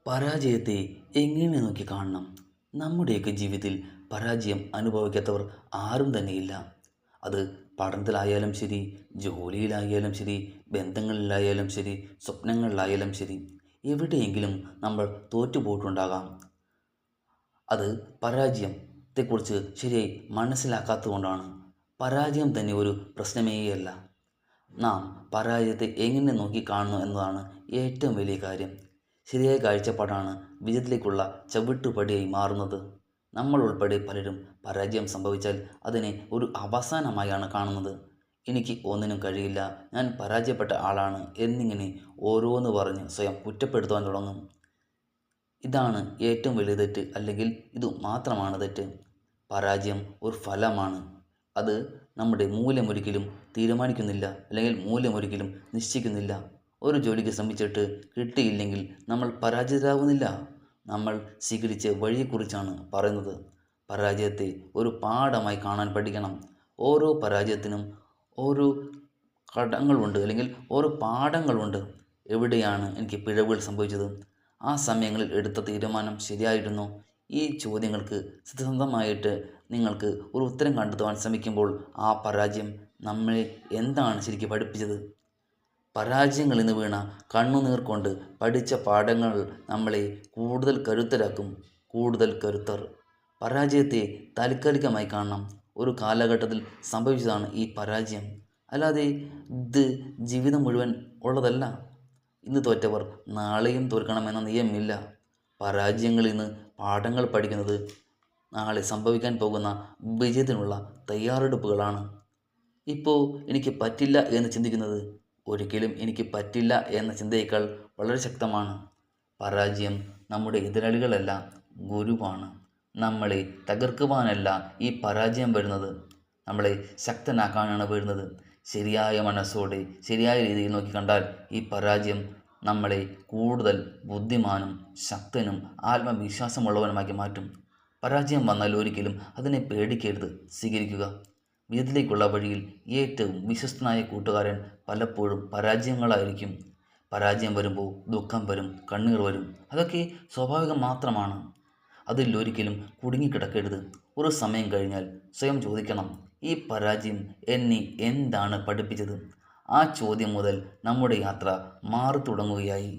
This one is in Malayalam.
പരാജയത്തെ എങ്ങനെ നോക്കി കാണണം? നമ്മുടെയൊക്കെ ജീവിതത്തിൽ പരാജയം അനുഭവിക്കാത്തവർ ആരും തന്നെയില്ല. അത് പഠനത്തിലായാലും ശരി, ജോലിയിലായാലും ശരി, ബന്ധങ്ങളിലായാലും ശരി, സ്വപ്നങ്ങളിലായാലും ശരി, എവിടെയെങ്കിലും നമ്മൾ തോറ്റുപോയിട്ടുണ്ടാകാം. അത് പരാജയത്തെക്കുറിച്ച് ശരിയായി മനസ്സിലാക്കാത്തതുകൊണ്ടാണ്. പരാജയം തന്നെ ഒരു പ്രശ്നമേയല്ല. നാം പരാജയത്തെ എങ്ങനെ നോക്കിക്കാണുന്നു എന്നതാണ് ഏറ്റവും വലിയ കാര്യം. ശരിയായ കാഴ്ചപ്പാടാണ് വിജയത്തിലേക്കുള്ള ചവിട്ടുപടിയായി മാറുന്നത്. നമ്മൾ ഉൾപ്പെടെ പലരും പരാജയം സംഭവിച്ചാൽ അതിനെ ഒരു അവസാനമായാണ് കാണുന്നത്. എനിക്ക് ഒന്നിനും കഴിയില്ല, ഞാൻ പരാജയപ്പെട്ട ആളാണ് എന്നിങ്ങനെ ഓരോന്ന് പറഞ്ഞ് സ്വയം കുറ്റപ്പെടുത്തുവാൻ തുടങ്ങും. ഇതാണ് ഏറ്റവും വലിയ തെറ്റ്, അല്ലെങ്കിൽ ഇതു മാത്രമാണ് തെറ്റ്. പരാജയം ഒരു ഫലമാണ്. അത് നമ്മുടെ മൂല്യമൊരിക്കലും തീരുമാനിക്കുന്നില്ല, അല്ലെങ്കിൽ മൂല്യമൊരിക്കലും നിശ്ചയിക്കുന്നില്ല. ഒരു ജോലിക്ക് ശ്രമിച്ചിട്ട് കിട്ടിയില്ലെങ്കിൽ നമ്മൾ പരാജിതരാകുന്നില്ല. നമ്മൾ സ്വീകരിച്ച വഴിയെക്കുറിച്ചാണ് പറയുന്നത്. പരാജയത്തെ ഒരു പാഠമായി കാണാൻ പഠിക്കണം. ഓരോ പരാജയത്തിനും ഓരോ ഘടകങ്ങളുണ്ട്, അല്ലെങ്കിൽ ഓരോ പാഠങ്ങളുണ്ട്. എവിടെയാണ് എനിക്ക് പിഴവുകൾ സംഭവിച്ചത്? ആ സമയങ്ങളിൽ എടുത്ത തീരുമാനം ശരിയായിരുന്നോ? ഈ ചോദ്യങ്ങൾക്ക് സത്യസന്ധമായിട്ട് നിങ്ങൾക്ക് ഒരു ഉത്തരം കണ്ടെത്തുവാൻ ശ്രമിക്കുമ്പോൾ ആ പരാജയം നമ്മളെ എന്താണ് ശരിക്കും പഠിപ്പിച്ചത്? പരാജയങ്ങളിൽ നിന്ന് വീണ കണ്ണുനീർ കൊണ്ട് പഠിച്ച പാഠങ്ങൾ നമ്മളെ കൂടുതൽ കരുത്തരാക്കും, കൂടുതൽ കരുത്തർ. പരാജയത്തെ താൽക്കാലികമായി കാണണം. ഒരു കാലഘട്ടത്തിൽ സംഭവിച്ചതാണ് ഈ പരാജയം, അല്ലാതെ ഇത് ജീവിതം മുഴുവൻ ഉള്ളതല്ല. ഇന്ന് തോറ്റവർ നാളെയും തോൽക്കണമെന്ന നിയമമില്ല. പരാജയങ്ങളിൽ നിന്ന് പാഠങ്ങൾ പഠിക്കുന്നത് നാളെ സംഭവിക്കാൻ പോകുന്ന വിജയത്തിനുള്ള തയ്യാറെടുപ്പുകളാണ്. ഇപ്പോൾ എനിക്ക് പറ്റില്ല എന്ന് ചിന്തിക്കുന്നത് ഒരിക്കലും എനിക്ക് പറ്റില്ല എന്ന ചിന്തയേക്കാൾ വളരെ ശക്തമാണ്. പരാജയം നമ്മുടെ എതിരാളികളല്ല, ഗുരുവാണ്. നമ്മളെ തകർക്കുവാനല്ല ഈ പരാജയം വരുന്നത്, നമ്മളെ ശക്തനാക്കാനാണ് വരുന്നത്. ശരിയായ മനസ്സോടെ ശരിയായ രീതിയിൽ നോക്കിക്കണ്ടാൽ ഈ പരാജയം നമ്മളെ കൂടുതൽ ബുദ്ധിമാനും ശക്തനും ആത്മവിശ്വാസമുള്ളവനുമാക്കി മാറ്റും. പരാജയം വന്നാൽ ഒരിക്കലും അതിനെ പേടിക്കരുത്, സ്വീകരിക്കുക. വിജയത്തിലേക്കുള്ള വഴിയിൽ ഏറ്റവും വിശ്വസ്തനായ കൂട്ടുകാരൻ പലപ്പോഴും പരാജയങ്ങളായിരിക്കും. പരാജയം വരുമ്പോൾ ദുഃഖം വരും, കണ്ണീർ വരും. അതൊക്കെ സ്വാഭാവികം മാത്രമാണ്. അതിൽ ഒരിക്കലും കുടുങ്ങിക്കിടക്കരുത്. ഒരു സമയം കഴിഞ്ഞാൽ സ്വയം ചോദിക്കണം, ഈ പരാജയം എന്നെ എന്താണ് പഠിപ്പിച്ചത്? ആ ചോദ്യം മുതൽ നമ്മുടെ യാത്ര മാറി തുടങ്ങുകയായി.